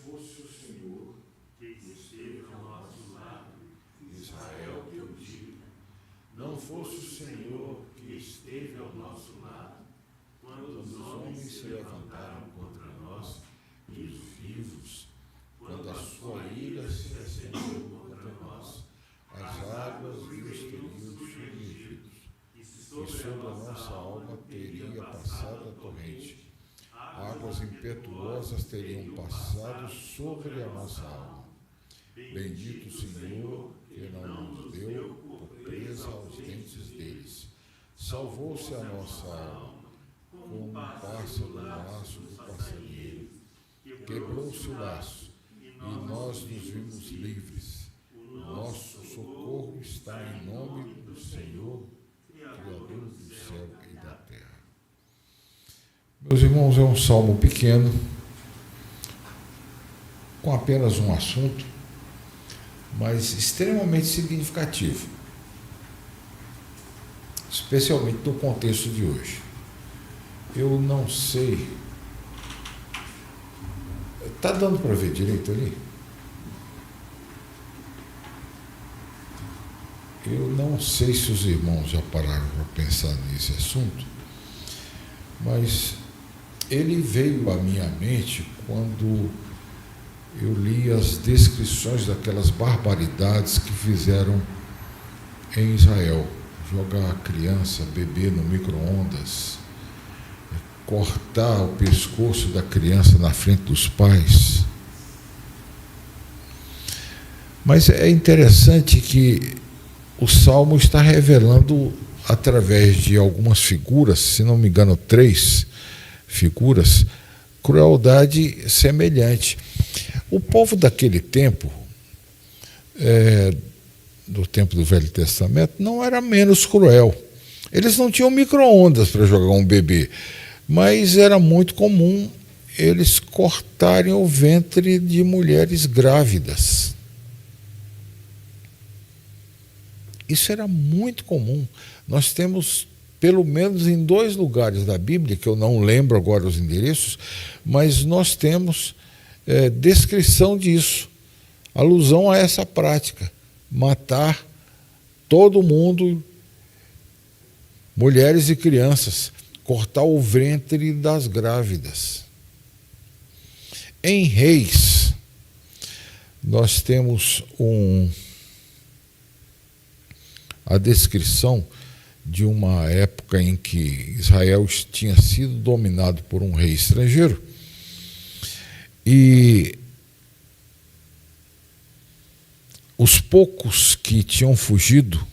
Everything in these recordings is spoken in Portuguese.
fosse o Senhor que esteve ao nosso lado, Israel que eu digo, não fosse o Senhor que esteve ao nosso lado, quando os homens se levantaram contra nós, e os vivos, quando a sua ira se acendeu contra nós, as águas nos teriam submergido, e sobre a nossa alma teria passado a torrente. Águas impetuosas teriam passado sobre a nossa alma. Bendito o Senhor, que não nos deu por presa aos dentes deles. Salvou-se a nossa alma, como um pássaro no laço do passarinheiro. Quebrou-se o laço, e nós nos vimos livres. O nosso socorro está em nome do Senhor, Criador do céu e da terra. Meus irmãos, é um salmo pequeno, com apenas um assunto, mas extremamente significativo, especialmente no contexto de hoje. Eu não sei. Está dando para ver direito ali? Eu não sei se os irmãos já pararam para pensar nesse assunto, mas ele veio à minha mente quando eu li as descrições daquelas barbaridades que fizeram em Israel. Jogar a criança, bebê no micro-ondas, cortar o pescoço da criança na frente dos pais. Mas é interessante que o Salmo está revelando, através de algumas figuras, se não me engano 3 figuras, crueldade semelhante. O povo daquele tempo, do tempo do Velho Testamento, não era menos cruel. Eles não tinham micro-ondas para jogar um bebê, mas era muito comum eles cortarem o ventre de mulheres grávidas. Isso era muito comum. Nós temos, pelo menos em 2 lugares da Bíblia, que eu não lembro agora os endereços, mas nós temos descrição disso, alusão a essa prática, matar todo mundo, mulheres e crianças, cortar o ventre das grávidas. Em Reis, nós temos a descrição de uma época em que Israel tinha sido dominado por um rei estrangeiro, e os poucos que tinham fugido,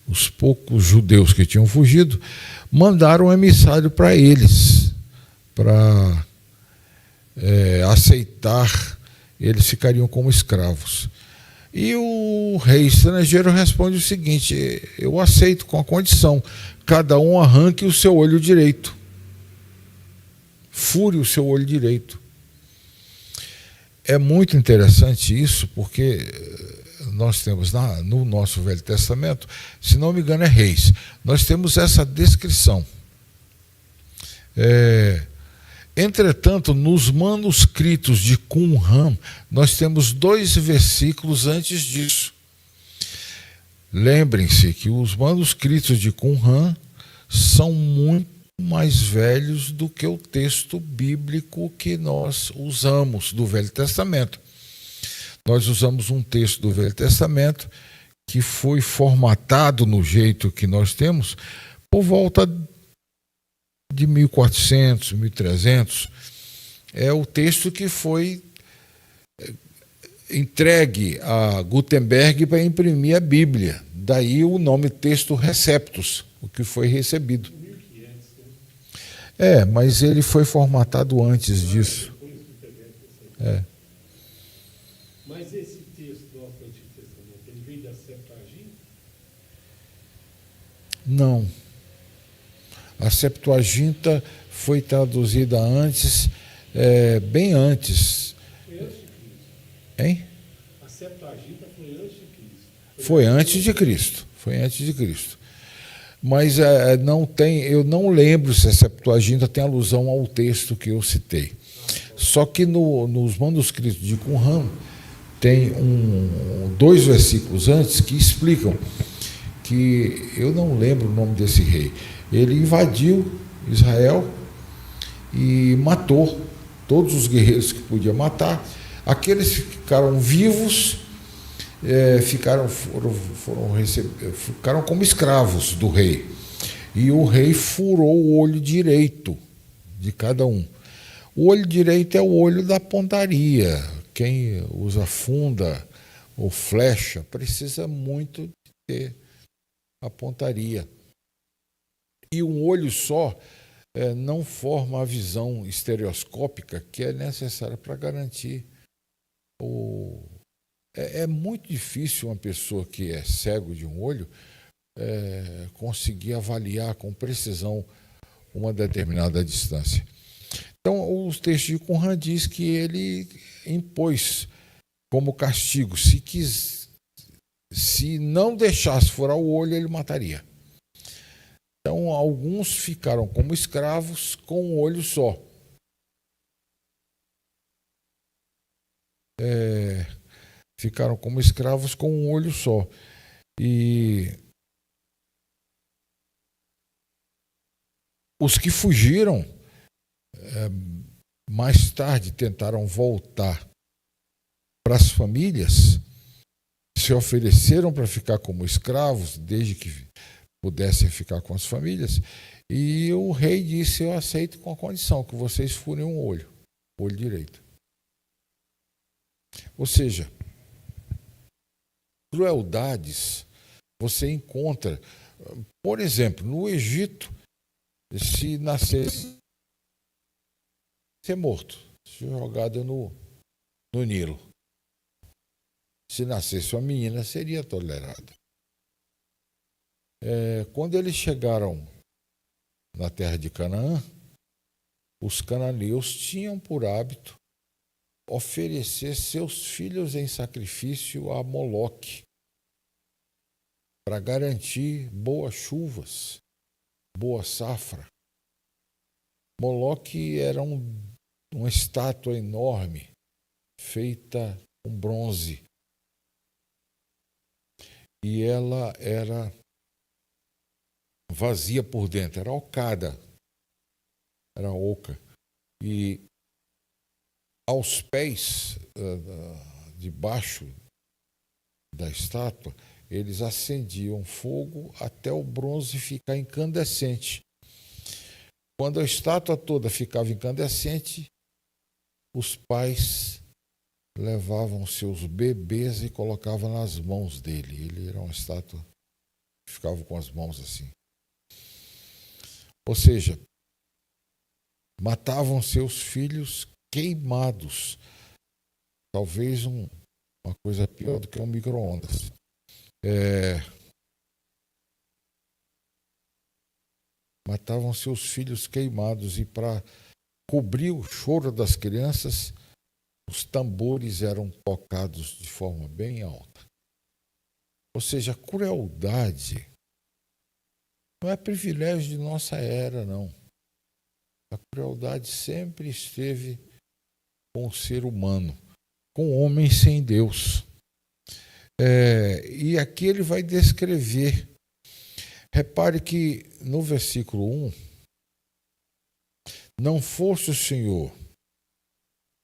os poucos judeus que tinham fugido, mandaram um emissário para eles, para aceitar, eles ficariam como escravos. E o rei estrangeiro responde o seguinte: eu aceito com a condição, cada um arranque o seu olho direito, fure o seu olho direito. É muito interessante isso, porque nós temos no nosso Velho Testamento, se não me engano é Reis, nós temos essa descrição. Entretanto, nos manuscritos de Qumran, nós temos 2 versículos antes disso. Lembrem-se que os manuscritos de Qumran são muito mais velhos do que o texto bíblico que nós usamos do Velho Testamento. Nós usamos um texto do Velho Testamento que foi formatado no jeito que nós temos por volta de 1400, 1300. É o texto que foi entregue a Gutenberg para imprimir a Bíblia. Daí o nome texto Receptus, o que foi recebido. Mas ele foi formatado antes disso. Mas esse texto do Antigo Testamento, ele veio da Septuaginta? Não. A Septuaginta foi traduzida antes, bem antes. Foi antes de Cristo. Hein? A Septuaginta foi antes de Cristo. Foi antes de Cristo. Foi antes de Cristo. Mas eu não lembro se a Septuaginta tem alusão ao texto que eu citei. Só que nos manuscritos de Qumran tem dois versículos antes que explicam que, eu não lembro o nome desse rei, ele invadiu Israel e matou todos os guerreiros que podia matar. Aqueles que ficaram vivos ficaram como escravos do rei. E o rei furou o olho direito de cada um. O olho direito é o olho da pontaria. Quem usa funda ou flecha precisa muito ter a pontaria. E um olho só não forma a visão estereoscópica que é necessária para garantir É muito difícil uma pessoa que é cego de um olho conseguir avaliar com precisão uma determinada distância. Então, os textos de Qumran diz que ele impôs como castigo, se não deixasse furar o olho, ele mataria. Então, alguns ficaram como escravos com um olho só. Ficaram como escravos com um olho só. E os que fugiram, mais tarde tentaram voltar para as famílias, se ofereceram para ficar como escravos, desde que pudessem ficar com as famílias, e o rei disse: eu aceito com a condição que vocês furem um olho direito. Ou seja, crueldades você encontra, por exemplo, no Egito, se nascesse, ser morto, ser jogado no Nilo. Se nascesse uma menina, seria tolerado. Quando eles chegaram na terra de Canaã, os cananeus tinham por hábito oferecer seus filhos em sacrifício a Moloque, para garantir boas chuvas, boa safra. Moloque era uma estátua enorme, feita com bronze. E ela era vazia por dentro, era ocada, era oca. E aos pés, debaixo da estátua, eles acendiam fogo até o bronze ficar incandescente. Quando a estátua toda ficava incandescente, os pais levavam seus bebês e colocavam nas mãos dele. Ele era uma estátua que ficava com as mãos assim. Ou seja, matavam seus filhos queimados. Talvez uma coisa pior do que um micro-ondas. Matavam seus filhos queimados, e para cobrir o choro das crianças, os tambores eram tocados de forma bem alta. Ou seja, a crueldade não é privilégio de nossa era, não. A crueldade sempre esteve com o ser humano, com o homem sem Deus. E aqui ele vai descrever. Repare que no versículo 1, não fosse o Senhor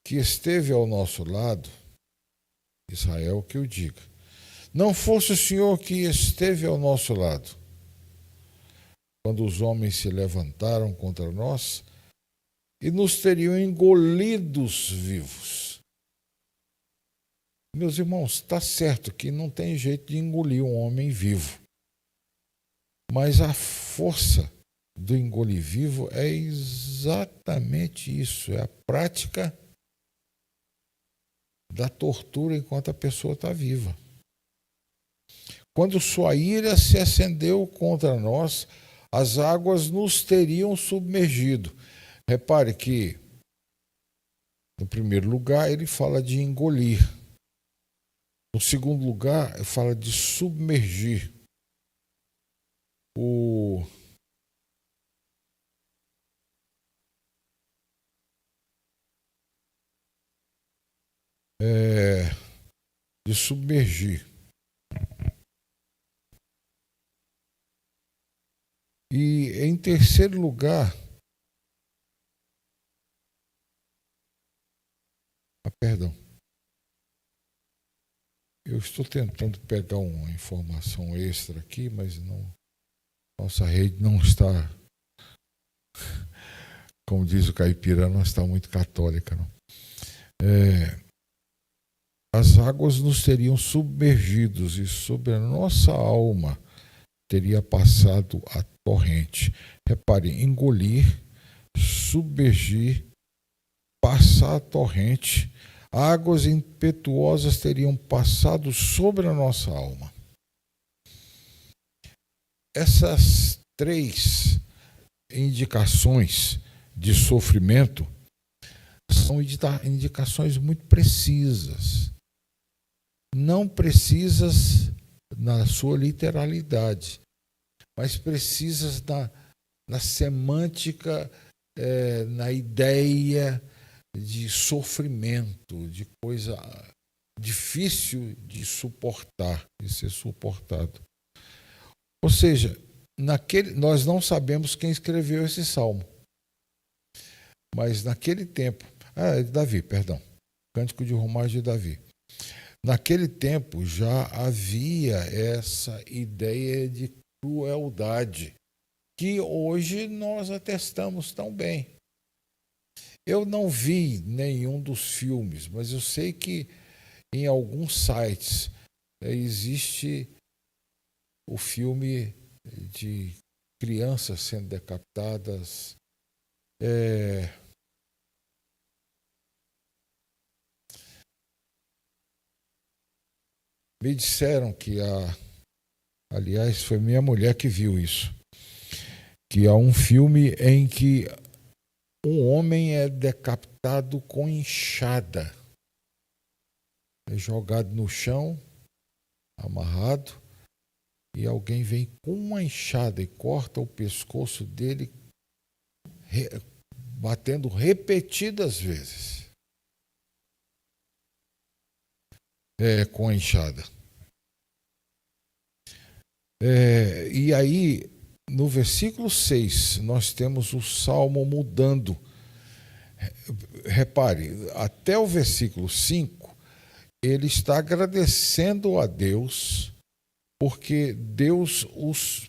que esteve ao nosso lado, Israel que o diga, não fosse o Senhor que esteve ao nosso lado, quando os homens se levantaram contra nós e nos teriam engolidos vivos. Meus irmãos, está certo que não tem jeito de engolir um homem vivo. Mas a força do engolir vivo é exatamente isso, é a prática da tortura enquanto a pessoa está viva. Quando sua ira se acendeu contra nós, as águas nos teriam submergido. Repare que, no primeiro lugar, ele fala de engolir. No segundo lugar, ele fala de submergir. de submergir. E, em terceiro lugar, perdão, eu estou tentando pegar uma informação extra aqui, mas não, nossa rede não está, como diz o caipira, não está muito católica, não. As águas nos teriam submergidos e sobre a nossa alma teria passado a torrente. Repare, engolir, submergir, passar a torrente, águas impetuosas teriam passado sobre a nossa alma. Essas três indicações de sofrimento são indicações muito precisas. Não precisas na sua literalidade, mas precisas na semântica, na ideia de sofrimento, de coisa difícil de suportar, de ser suportado. Ou seja, nós não sabemos quem escreveu esse salmo, mas naquele tempo, Davi, perdão, Cântico de Romagem de Davi. Naquele tempo já havia essa ideia de crueldade, que hoje nós atestamos tão bem. Eu não vi nenhum dos filmes, mas eu sei que em alguns sites existe o filme de crianças sendo decapitadas. Me disseram que aliás, foi minha mulher que viu isso, que há um filme em que um homem é decapitado com enxada, é jogado no chão, amarrado, e alguém vem com uma enxada e corta o pescoço dele, batendo repetidas vezes. Com a enxada. E aí, no versículo 6, nós temos o salmo mudando. Repare, até o versículo 5, ele está agradecendo a Deus, porque Deus os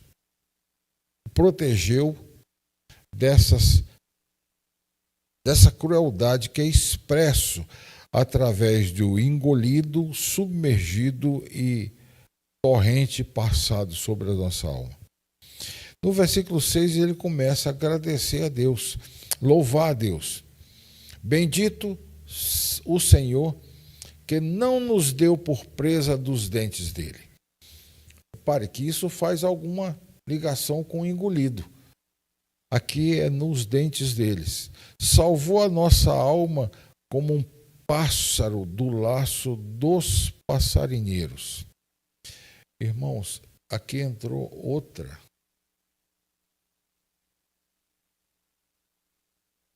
protegeu dessa crueldade que é expresso através do engolido, submergido e torrente passado sobre a nossa alma. No versículo 6, ele começa a agradecer a Deus, louvar a Deus. Bendito o Senhor, que não nos deu por presa dos dentes dele. Repare que isso faz alguma ligação com o engolido. Aqui é nos dentes deles. Salvou a nossa alma como um pássaro do laço dos passarinheiros. Irmãos, aqui entrou outra.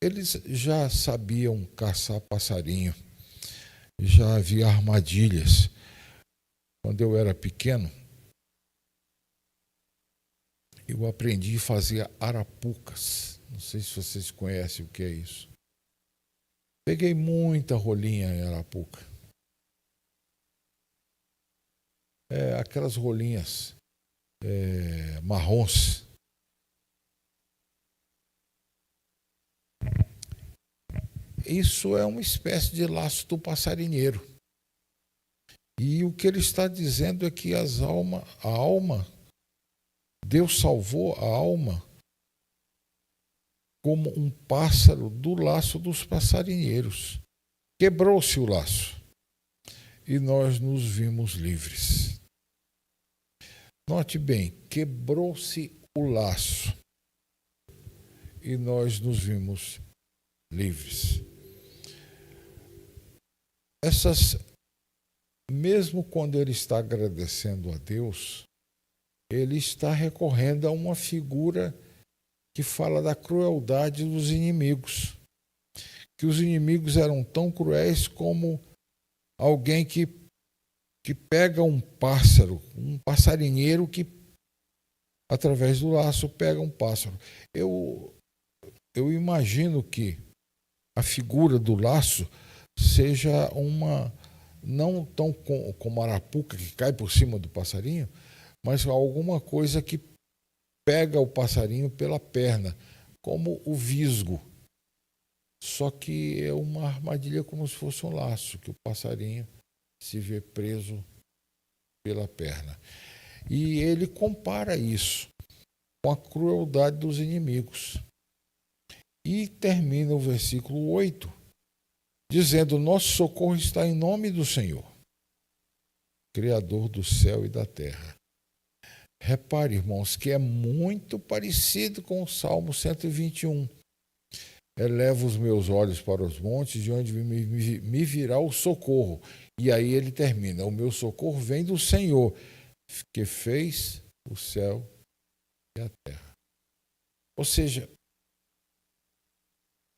Eles já sabiam caçar passarinho, já havia armadilhas. Quando eu era pequeno, eu aprendi a fazer arapucas. Não sei se vocês conhecem o que é isso. Peguei muita rolinha em arapuca. Aquelas rolinhas marrons. Isso é uma espécie de laço do passarinheiro. E o que ele está dizendo é que a alma, Deus salvou a alma como um pássaro do laço dos passarinheiros. Quebrou-se o laço e nós nos vimos livres. Note bem, quebrou-se o laço e nós nos vimos livres. Mesmo quando ele está agradecendo a Deus, ele está recorrendo a uma figura que fala da crueldade dos inimigos. Que os inimigos eram tão cruéis como alguém que pega um pássaro, um passarinheiro que, através do laço, pega um pássaro. Eu imagino que a figura do laço seja uma, não tão como a arapuca que cai por cima do passarinho, mas alguma coisa que pega o passarinho pela perna, como o visgo. Só que é uma armadilha como se fosse um laço, que o passarinho se vê preso pela perna. E ele compara isso com a crueldade dos inimigos. E termina o versículo 8, dizendo: nosso socorro está em nome do Senhor, Criador do céu e da terra. Repare, irmãos, que é muito parecido com o Salmo 121. Elevo os meus olhos para os montes, de onde me virá o socorro. E aí ele termina: o meu socorro vem do Senhor, que fez o céu e a terra. Ou seja,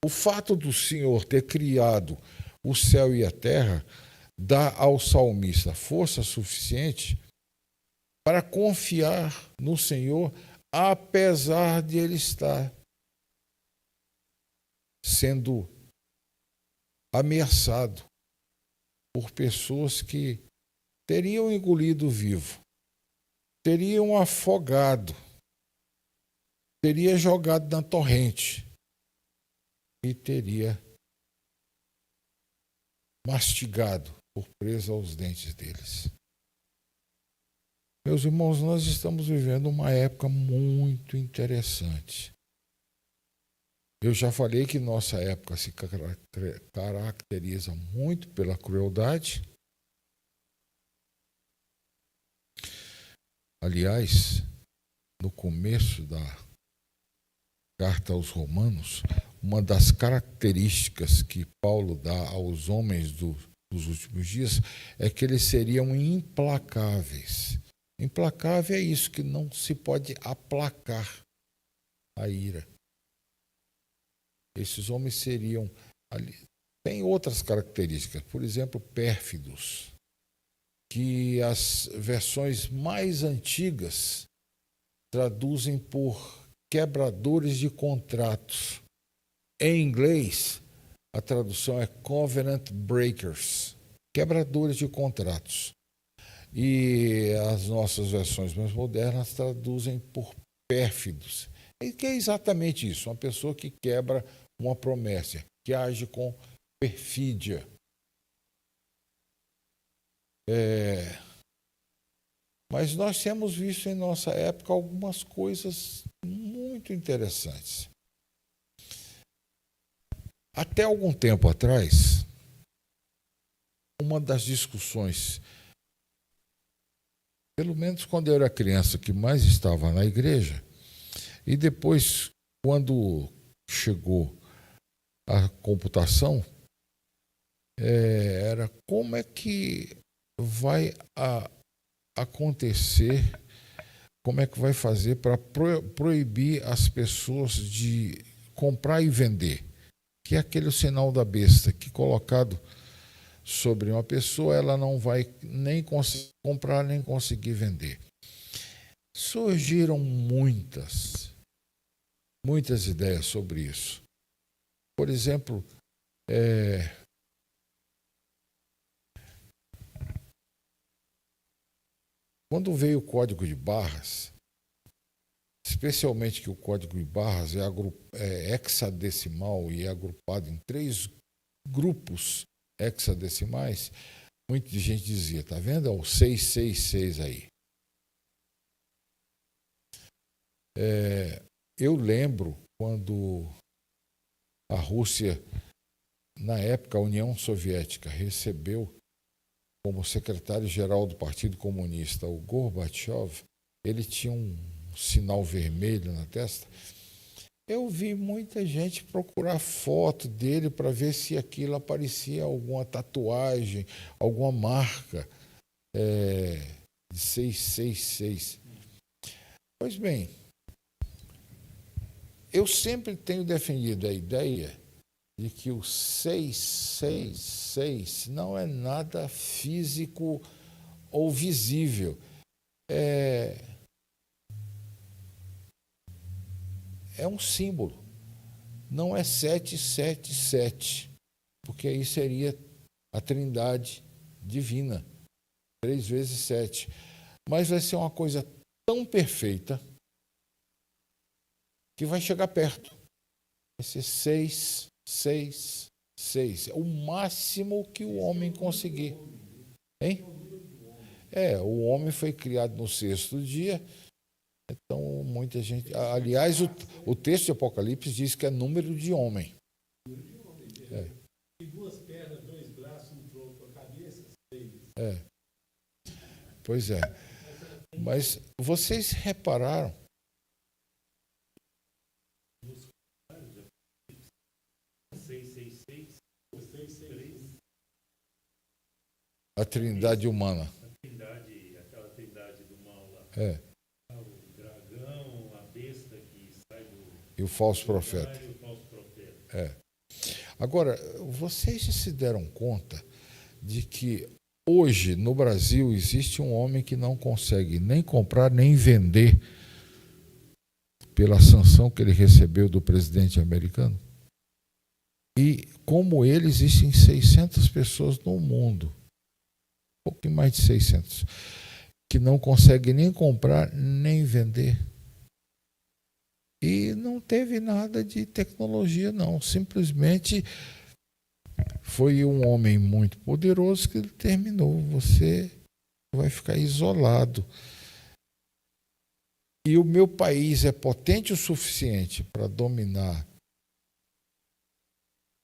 o fato do Senhor ter criado o céu e a terra dá ao salmista força suficiente para confiar no Senhor, apesar de ele estar sendo ameaçado por pessoas que teriam engolido vivo, teriam afogado, teria jogado na torrente e teria mastigado por presa aos dentes deles. Meus irmãos, nós estamos vivendo uma época muito interessante. Eu já falei que nossa época se caracteriza muito pela crueldade. Aliás, no começo da carta aos Romanos, uma das características que Paulo dá aos homens dos últimos dias é que eles seriam implacáveis. Implacável é isso, que não se pode aplacar a ira. Esses homens seriam... Tem outras características, por exemplo, pérfidos, que as versões mais antigas traduzem por quebradores de contratos. Em inglês, a tradução é covenant breakers, quebradores de contratos. E as nossas versões mais modernas traduzem por pérfidos. E que é exatamente isso, uma pessoa que quebra uma promessa, que age com perfídia. Mas nós temos visto em nossa época algumas coisas muito interessantes. Até algum tempo atrás, uma das discussões, pelo menos quando eu era criança, que mais estava na igreja, e depois, quando chegou a computação, era como é que vai acontecer, como é que vai fazer para proibir as pessoas de comprar e vender, que é aquele sinal da besta, que colocado sobre uma pessoa, ela não vai nem conseguir comprar, nem conseguir vender. Surgiram muitas ideias sobre isso. Por exemplo, quando veio o código de barras, especialmente que o código de barras é hexadecimal e é agrupado em 3 grupos hexadecimais, muita gente dizia, tá vendo? É o 666 aí. Eu lembro quando a Rússia, na época a União Soviética, recebeu como secretário-geral do Partido Comunista o Gorbachev, ele tinha um sinal vermelho na testa. Eu vi muita gente procurar foto dele para ver se aquilo aparecia alguma tatuagem, alguma marca de 666. Pois bem, eu sempre tenho defendido a ideia de que o 666 não é nada físico ou visível. É um símbolo. Não é 777, porque aí seria a Trindade divina, 3 vezes 7. Mas vai ser uma coisa tão perfeita que vai chegar perto. Vai ser 6, 6, 6. É o máximo que o homem conseguir. Hein? O homem foi criado no 6º dia. Então, muita gente... Aliás, o texto de Apocalipse diz que é número de homem. E 2 pernas, 2 braços, um tronco, a cabeça, 6. Pois é. Mas vocês repararam? 666, 663. A trindade humana. A trindade, aquela trindade do mal lá. O dragão, a besta que sai do... E o falso profeta. E o falso profeta. Agora, vocês já se deram conta de que hoje no Brasil existe um homem que não consegue nem comprar nem vender pela sanção que ele recebeu do presidente americano? E como ele, existem 600 pessoas no mundo, um pouquinho mais de 600, que não conseguem nem comprar nem vender. E não teve nada de tecnologia, não. Simplesmente foi um homem muito poderoso que ele terminou. Você vai ficar isolado. E o meu país é potente o suficiente para dominar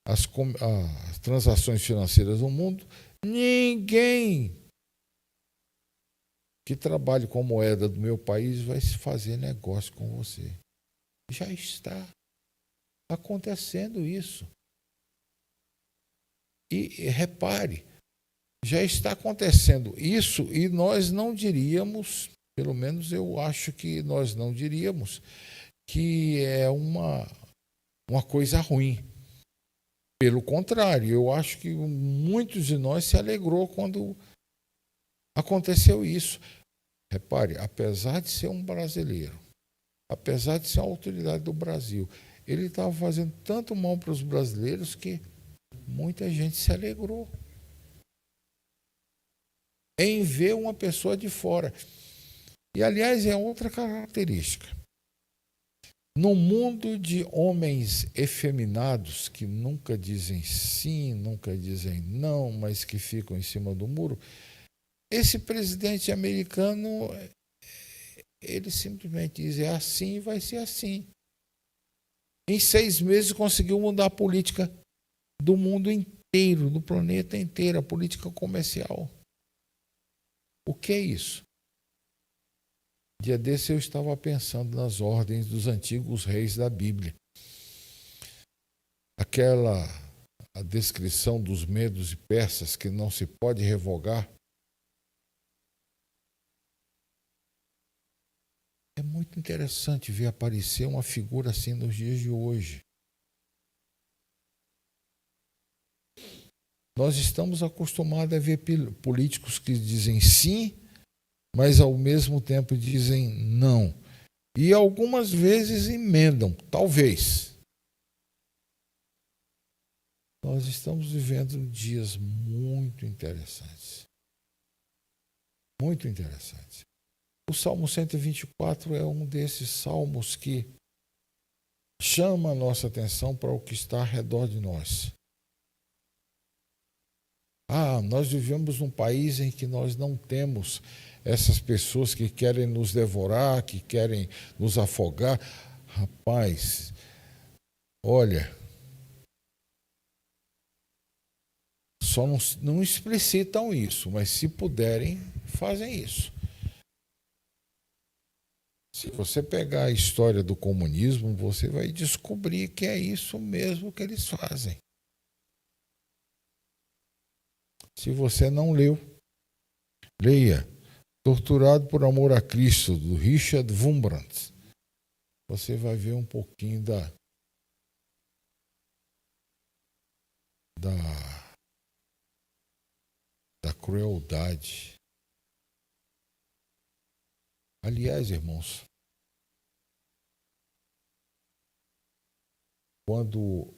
as transações financeiras do mundo. Ninguém que trabalhe com moeda do meu país vai se fazer negócio com você. Já está acontecendo isso. E repare, já está acontecendo isso e nós não diríamos, pelo menos eu acho que nós não diríamos, que é uma coisa ruim. Pelo contrário, eu acho que muitos de nós se alegrou quando aconteceu isso. Repare, apesar de ser um brasileiro, apesar de ser a autoridade do Brasil, ele estava fazendo tanto mal para os brasileiros que muita gente se alegrou em ver uma pessoa de fora. E, aliás, é outra característica. No mundo de homens efeminados, que nunca dizem sim, nunca dizem não, mas que ficam em cima do muro, esse presidente americano, ele simplesmente diz, é assim e vai ser assim. Em 6 meses conseguiu mudar a política do mundo inteiro, do planeta inteiro, a política comercial. O que é isso? Dia desse eu estava pensando nas ordens dos antigos reis da Bíblia. A descrição dos medos e persas que não se pode revogar. É muito interessante ver aparecer uma figura assim nos dias de hoje. Nós estamos acostumados a ver políticos que dizem sim, mas ao mesmo tempo dizem não. E algumas vezes emendam, talvez. Nós estamos vivendo dias muito interessantes. Muito interessantes. O Salmo 124 é um desses salmos que chama a nossa atenção para o que está ao redor de nós. Nós vivemos num país em que nós não temos essas pessoas que querem nos devorar, que querem nos afogar. Rapaz, olha, só não explicitam isso, mas se puderem, fazem isso. Se você pegar a história do comunismo, você vai descobrir que é isso mesmo que eles fazem. Se você não leu, leia Torturado por Amor a Cristo, do Richard Wurmbrand. Você vai ver um pouquinho da crueldade. Aliás, irmãos, quando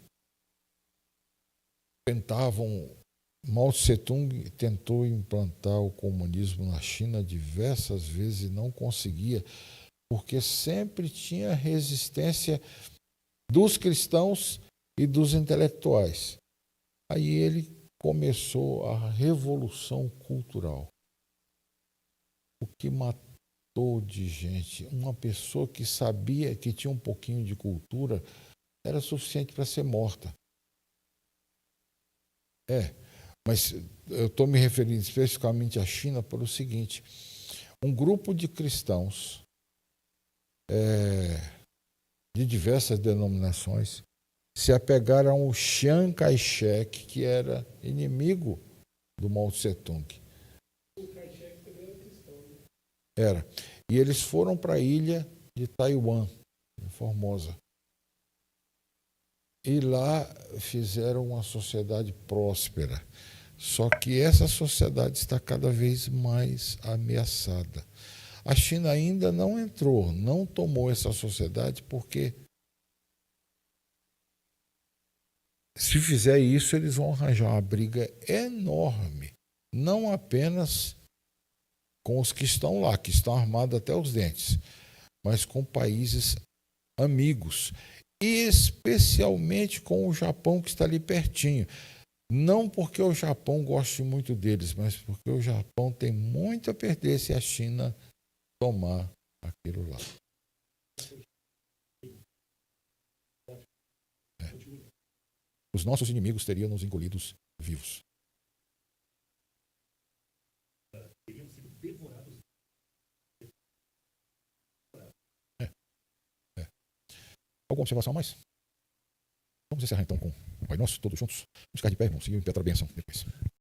Mao Tse-tung tentou implantar o comunismo na China diversas vezes e não conseguia, porque sempre tinha resistência dos cristãos e dos intelectuais. Aí ele começou a revolução cultural. O que matou de gente, uma pessoa que sabia que tinha um pouquinho de cultura, era suficiente para ser morta. Mas eu estou me referindo especificamente à China pelo seguinte: um grupo de cristãos de diversas denominações se apegaram ao Chiang Kai-shek, que era inimigo do Mao Tse-tung. O Kai-shek também era cristão, né? Era. E eles foram para a ilha de Taiwan, em Formosa. E lá fizeram uma sociedade próspera. Só que essa sociedade está cada vez mais ameaçada. A China ainda não entrou, não tomou essa sociedade, porque se fizer isso, eles vão arranjar uma briga enorme, não apenas com os que estão lá, que estão armados até os dentes, mas com países amigos, e especialmente com o Japão, que está ali pertinho. Não porque o Japão goste muito deles, mas porque o Japão tem muito a perder se a China tomar aquilo lá. Os nossos inimigos teriam nos engolidos vivos. Teriam sido devorados. Alguma observação a mais? Vamos encerrar então com o Pai Nosso, todos juntos. Vamos ficar de pé, irmãos, e impetra a bênção depois.